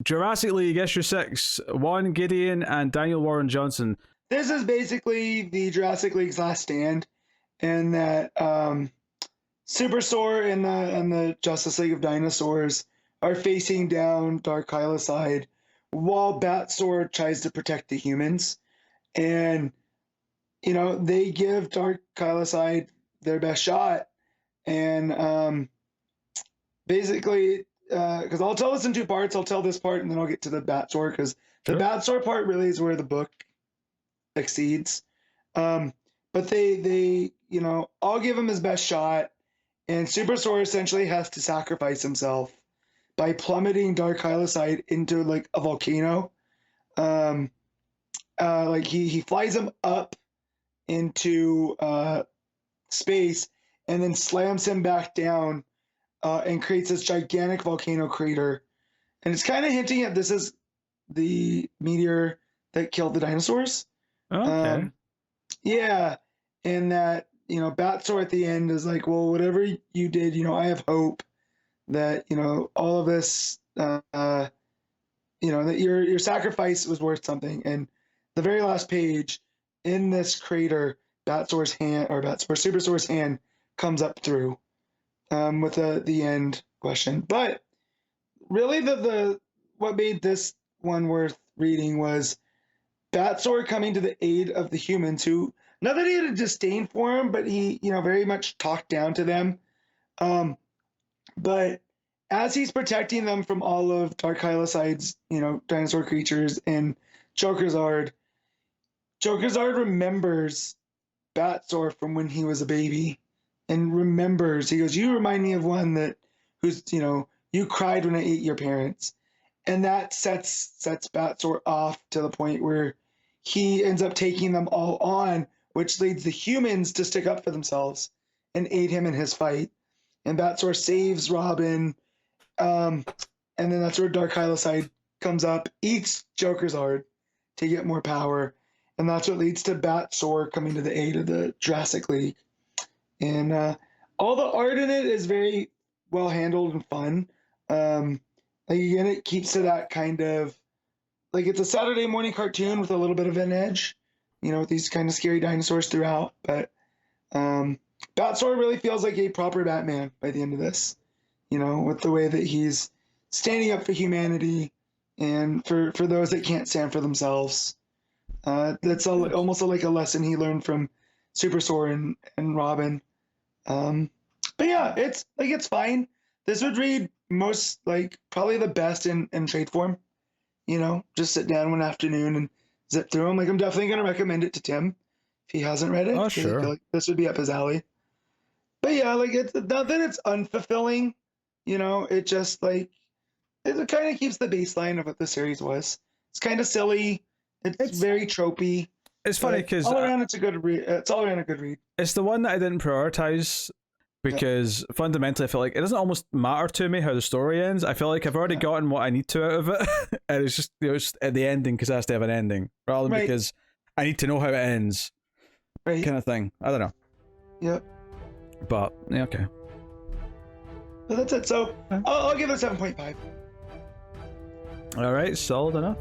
Jurassic League issue 6, Juan Gideon and Daniel Warren Johnson. This is basically the Jurassic League's last stand, and that Superstore and the Justice League of Dinosaurs are facing down Dark Hylicide while Batsaur tries to protect the humans. And, you know, they give Dark Hylicide their best shot. And basically, because I'll tell this in two parts. I'll tell this part and then I'll get to the Batsaur, because the Batsaur part really is where the book exceeds. But they you know, I'll give him his best shot, and Superstore essentially has to sacrifice himself by plummeting Dark Hylicide into like a volcano. Like he flies him up into space and then slams him back down and creates this gigantic volcano crater. And it's kind of hinting at this is the meteor that killed the dinosaurs. Okay. Yeah, and that, you know, Batsaur at the end is like, well, whatever you did, you know, I have hope that, you know, all of this, you know, that your sacrifice was worth something. And the very last page, in this crater, Superstore's hand comes up through with the end question. But really, the what made this one worth reading was Batsaur coming to the aid of the humans, who, not that he had a disdain for him, but he, you know, very much talked down to them. But as he's protecting them from all of Dark Hylicide's, you know, dinosaur creatures and Jokerzard remembers Batsaur from when he was a baby, and remembers, he goes, you remind me of one who's, you know, you cried when I ate your parents. And that sets Batsaur off to the point where he ends up taking them all on, which leads the humans to stick up for themselves and aid him in his fight. And Batsaur saves Robin, and then that's where Dark Hylicide comes up, eats Jokerzard to get more power, and that's what leads to Batsaur coming to the aid of the Jurassic League. And all the art in it is very well handled and fun. Like, again, it keeps to that kind of, like, it's a Saturday morning cartoon with a little bit of an edge, you know, with these kind of scary dinosaurs throughout. But Batsaur really feels like a proper Batman by the end of this, you know, with the way that he's standing up for humanity and for those that can't stand for themselves. That's almost like a lesson he learned from Superstore and Robin. But yeah, it's fine. This would read most, like, probably the best in trade form. You know, just sit down one afternoon and zip through them. Like, I'm definitely going to recommend it to Tim if he hasn't read it. Oh, I sure. feel like this would be up his alley. But yeah, like, it's not that it's unfulfilling. You know, it just, like, it kind of keeps the baseline of what the series was. It's kind of silly. It's very tropey. It's funny because all around it's a good read. It's all around a good read. It's the one that I didn't prioritize because fundamentally I feel like it doesn't almost matter to me how the story ends. I feel like I've already gotten what I need to out of it, and it's just, you know, it's at the ending because it has to have an ending, rather than because I need to know how it ends, kind of thing. I don't know. Yep. But yeah, okay. But that's it. So I'll give it a 7.5. All right, solid enough.